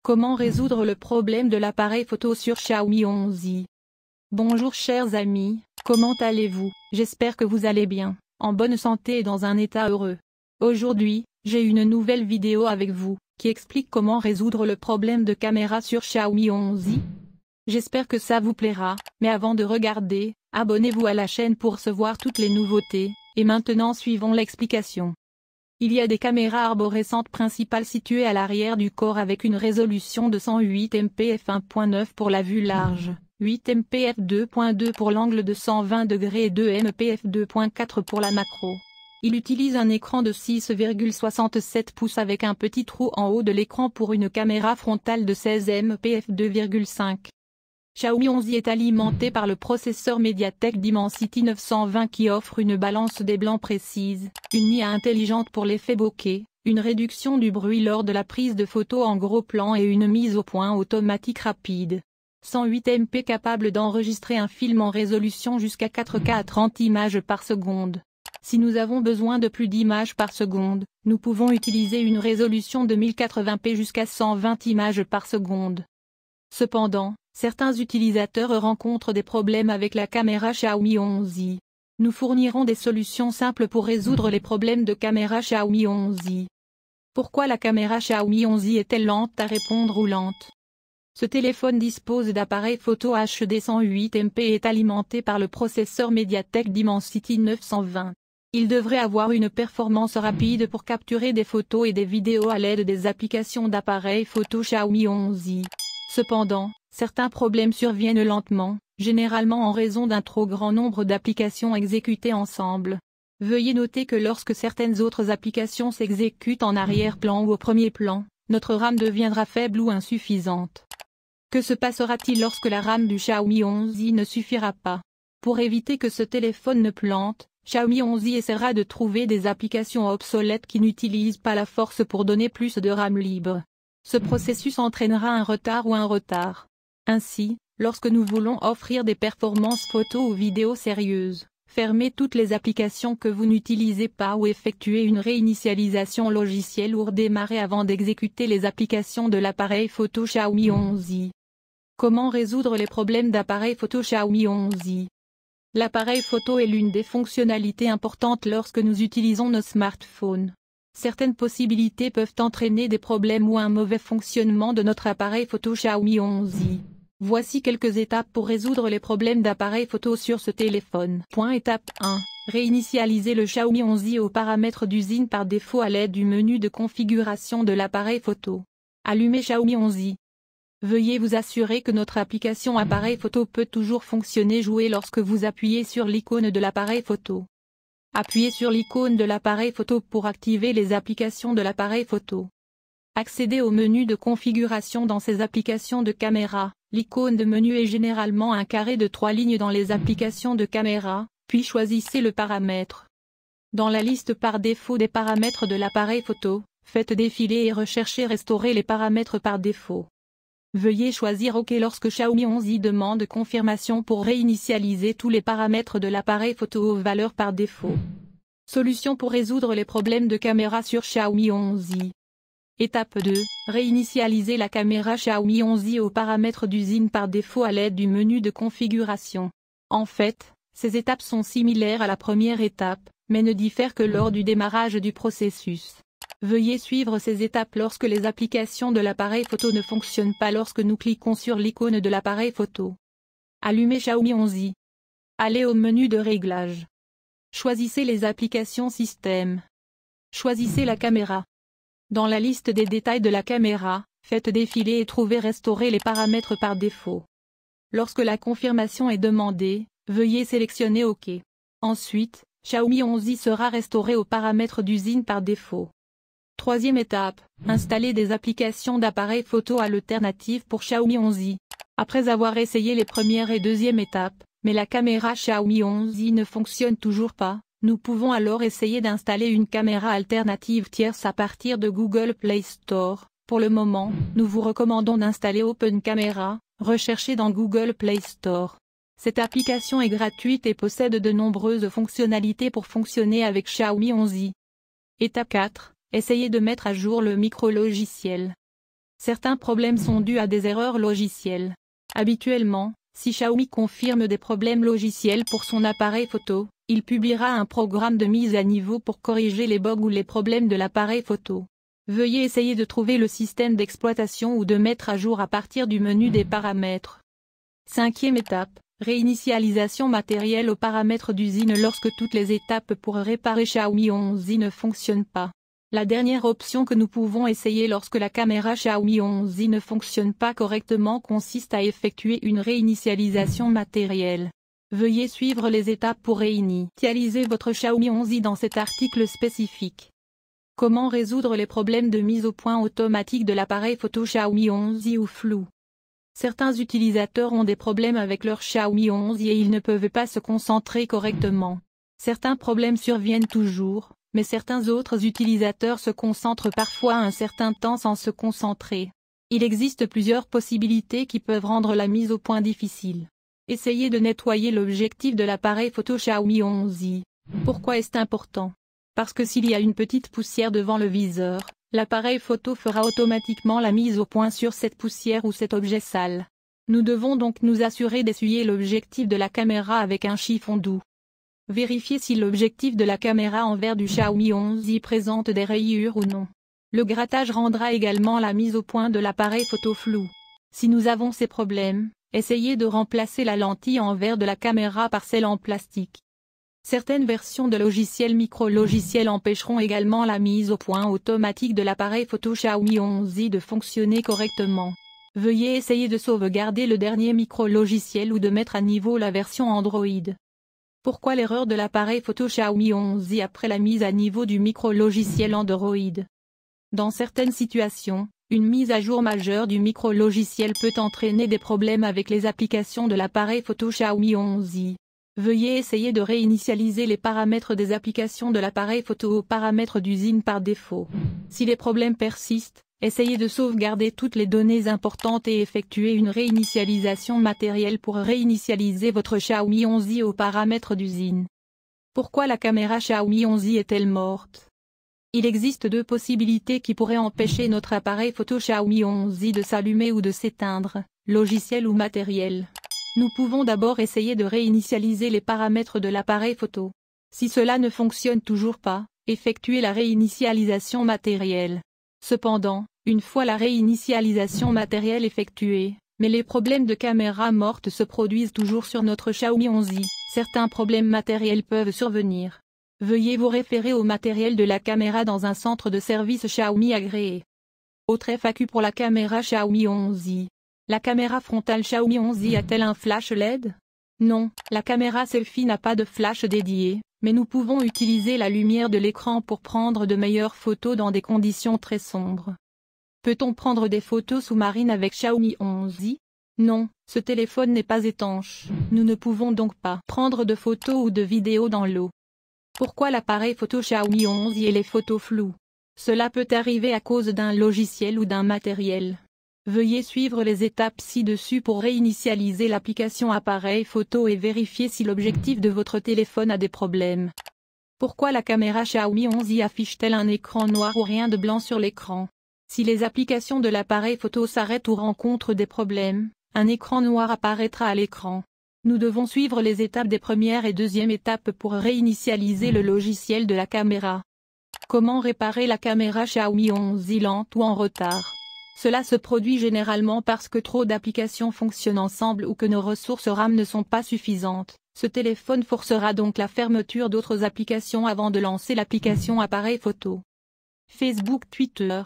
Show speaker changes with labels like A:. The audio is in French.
A: Comment résoudre le problème de l'appareil photo sur Xiaomi 11i? Bonjour chers amis, comment allez-vous? J'espère que vous allez bien, en bonne santé et dans un état heureux. Aujourd'hui, j'ai une nouvelle vidéo avec vous, qui explique comment résoudre le problème de caméra sur Xiaomi 11i. J'espère que ça vous plaira, mais avant de regarder, abonnez-vous à la chaîne pour recevoir toutes les nouveautés, et maintenant suivons l'explication. Il y a des caméras arborescentes principales situées à l'arrière du corps avec une résolution de 108 mpf 1.9 pour la vue large, 8 mpf 2.2 pour l'angle de 120 degrés et 2 mpf 2.4 pour la macro. Il utilise un écran de 6,67 pouces avec un petit trou en haut de l'écran pour une caméra frontale de 16 mpf 2.5. Xiaomi 11i est alimenté par le processeur MediaTek Dimensity 920 qui offre une balance des blancs précise, une IA intelligente pour l'effet bokeh, une réduction du bruit lors de la prise de photos en gros plan et une mise au point automatique rapide. 108 MP capable d'enregistrer un film en résolution jusqu'à 4K à 30 images par seconde. Si nous avons besoin de plus d'images par seconde, nous pouvons utiliser une résolution de 1080p jusqu'à 120 images par seconde. Cependant, certains utilisateurs rencontrent des problèmes avec la caméra Xiaomi 11i. Nous fournirons des solutions simples pour résoudre les problèmes de caméra Xiaomi 11i. Pourquoi la caméra Xiaomi 11i est-elle lente à répondre ou lente? Ce téléphone dispose d'appareils photo HD 108 MP et est alimenté par le processeur MediaTek Dimensity 920. Il devrait avoir une performance rapide pour capturer des photos et des vidéos à l'aide des applications d'appareils photo Xiaomi 11i. Cependant, certains problèmes surviennent lentement, généralement en raison d'un trop grand nombre d'applications exécutées ensemble. Veuillez noter que lorsque certaines autres applications s'exécutent en arrière-plan ou au premier plan, notre RAM deviendra faible ou insuffisante. Que se passera-t-il lorsque la RAM du Xiaomi 11i ne suffira pas? Pour éviter que ce téléphone ne plante, Xiaomi 11i essaiera de trouver des applications obsolètes qui n'utilisent pas la force pour donner plus de RAM libre. Ce processus entraînera un retard ou un retard. Ainsi, lorsque nous voulons offrir des performances photo ou vidéo sérieuses, fermez toutes les applications que vous n'utilisez pas ou effectuez une réinitialisation logicielle ou redémarrez avant d'exécuter les applications de l'appareil photo Xiaomi 11i. Comment résoudre les problèmes d'appareil photo Xiaomi 11i? L'appareil photo est l'une des fonctionnalités importantes lorsque nous utilisons nos smartphones. Certaines possibilités peuvent entraîner des problèmes ou un mauvais fonctionnement de notre appareil photo Xiaomi 11i. Voici quelques étapes pour résoudre les problèmes d'appareil photo sur ce téléphone. Étape 1. Réinitialiser le Xiaomi 11i aux paramètres d'usine par défaut à l'aide du menu de configuration de l'appareil photo. Allumez Xiaomi 11i. Veuillez vous assurer que notre application appareil photo peut toujours fonctionner jouer lorsque vous appuyez sur l'icône de l'appareil photo. Appuyez sur l'icône de l'appareil photo pour activer les applications de l'appareil photo. Accédez au menu de configuration dans ces applications de caméra. L'icône de menu est généralement un carré de 3 lignes dans les applications de caméra, puis choisissez le paramètre. Dans la liste par défaut des paramètres de l'appareil photo, faites défiler et recherchez restaurer les paramètres par défaut. Veuillez choisir OK lorsque Xiaomi 11i demande confirmation pour réinitialiser tous les paramètres de l'appareil photo aux valeurs par défaut. Solution pour résoudre les problèmes de caméra sur Xiaomi 11i. Étape 2. Réinitialiser la caméra Xiaomi 11i aux paramètres d'usine par défaut à l'aide du menu de configuration. En fait, ces étapes sont similaires à la première étape, mais ne diffèrent que lors du démarrage du processus. Veuillez suivre ces étapes lorsque les applications de l'appareil photo ne fonctionnent pas lorsque nous cliquons sur l'icône de l'appareil photo. Allumez Xiaomi 11i. Allez au menu de réglage. Choisissez les applications système. Choisissez la caméra. Dans la liste des détails de la caméra, faites défiler et trouvez restaurer les paramètres par défaut. Lorsque la confirmation est demandée, veuillez sélectionner OK. Ensuite, Xiaomi 11i sera restauré aux paramètres d'usine par défaut. Troisième étape, installer des applications d'appareil photo alternatives pour Xiaomi 11i. Après avoir essayé les premières et deuxième étapes, mais la caméra Xiaomi 11i ne fonctionne toujours pas, nous pouvons alors essayer d'installer une caméra alternative tierce à partir de Google Play Store. Pour le moment, nous vous recommandons d'installer Open Camera, recherchez dans Google Play Store. Cette application est gratuite et possède de nombreuses fonctionnalités pour fonctionner avec Xiaomi 11i. Étape 4. Essayez de mettre à jour le micro-logiciel. Certains problèmes sont dus à des erreurs logicielles. Habituellement, si Xiaomi confirme des problèmes logiciels pour son appareil photo, il publiera un programme de mise à niveau pour corriger les bugs ou les problèmes de l'appareil photo. Veuillez essayer de trouver le système d'exploitation ou de mettre à jour à partir du menu des paramètres. Cinquième étape, réinitialisation matérielle aux paramètres d'usine lorsque toutes les étapes pour réparer Xiaomi 11i ne fonctionnent pas. La dernière option que nous pouvons essayer lorsque la caméra Xiaomi 11i ne fonctionne pas correctement consiste à effectuer une réinitialisation matérielle. Veuillez suivre les étapes pour réinitialiser votre Xiaomi 11i dans cet article spécifique. Comment résoudre les problèmes de mise au point automatique de l'appareil photo Xiaomi 11i ou flou? Certains utilisateurs ont des problèmes avec leur Xiaomi 11i et ils ne peuvent pas se concentrer correctement. Certains problèmes surviennent toujours, mais certains autres utilisateurs se concentrent parfois un certain temps sans se concentrer. Il existe plusieurs possibilités qui peuvent rendre la mise au point difficile. Essayez de nettoyer l'objectif de l'appareil photo Xiaomi 11i. Pourquoi est-ce important? Parce que s'il y a une petite poussière devant le viseur, l'appareil photo fera automatiquement la mise au point sur cette poussière ou cet objet sale. Nous devons donc nous assurer d'essuyer l'objectif de la caméra avec un chiffon doux. Vérifiez si l'objectif de la caméra en verre du Xiaomi 11i présente des rayures ou non. Le grattage rendra également la mise au point de l'appareil photo flou. Si nous avons ces problèmes, essayez de remplacer la lentille en verre de la caméra par celle en plastique. Certaines versions de logiciels micro-logiciels empêcheront également la mise au point automatique de l'appareil photo Xiaomi 11i de fonctionner correctement. Veuillez essayer de sauvegarder le dernier micro-logiciel ou de mettre à niveau la version Android. Pourquoi l'erreur de l'appareil photo Xiaomi 11i après la mise à niveau du micro-logiciel Android? Dans certaines situations, une mise à jour majeure du micro-logiciel peut entraîner des problèmes avec les applications de l'appareil photo Xiaomi 11i. Veuillez essayer de réinitialiser les paramètres des applications de l'appareil photo aux paramètres d'usine par défaut. Si les problèmes persistent, essayez de sauvegarder toutes les données importantes et effectuer une réinitialisation matérielle pour réinitialiser votre Xiaomi 11i aux paramètres d'usine. Pourquoi la caméra Xiaomi 11i est-elle morte? Il existe deux possibilités qui pourraient empêcher notre appareil photo Xiaomi 11i de s'allumer ou de s'éteindre, logiciel ou matériel. Nous pouvons d'abord essayer de réinitialiser les paramètres de l'appareil photo. Si cela ne fonctionne toujours pas, effectuez la réinitialisation matérielle. Cependant, une fois la réinitialisation matérielle effectuée, mais les problèmes de caméra morte se produisent toujours sur notre Xiaomi 11i, certains problèmes matériels peuvent survenir. Veuillez vous référer au matériel de la caméra dans un centre de service Xiaomi agréé. Autre FAQ pour la caméra Xiaomi 11i. La caméra frontale Xiaomi 11i a-t-elle un flash LED? Non, la caméra selfie n'a pas de flash dédié, mais nous pouvons utiliser la lumière de l'écran pour prendre de meilleures photos dans des conditions très sombres. Peut-on prendre des photos sous-marines avec Xiaomi 11i? Non, ce téléphone n'est pas étanche. Nous ne pouvons donc pas prendre de photos ou de vidéos dans l'eau. Pourquoi l'appareil photo Xiaomi 11i et les photos floues? Cela peut arriver à cause d'un logiciel ou d'un matériel. Veuillez suivre les étapes ci-dessus pour réinitialiser l'application appareil photo et vérifier si l'objectif de votre téléphone a des problèmes. Pourquoi la caméra Xiaomi 11i affiche-t-elle un écran noir ou rien de blanc sur l'écran? Si les applications de l'appareil photo s'arrêtent ou rencontrent des problèmes, un écran noir apparaîtra à l'écran. Nous devons suivre les étapes des premières et deuxième étapes pour réinitialiser le logiciel de la caméra. Comment réparer la caméra Xiaomi 11i lente ou en retard? Cela se produit généralement parce que trop d'applications fonctionnent ensemble ou que nos ressources RAM ne sont pas suffisantes. Ce téléphone forcera donc la fermeture d'autres applications avant de lancer l'application appareil photo. Facebook, Twitter,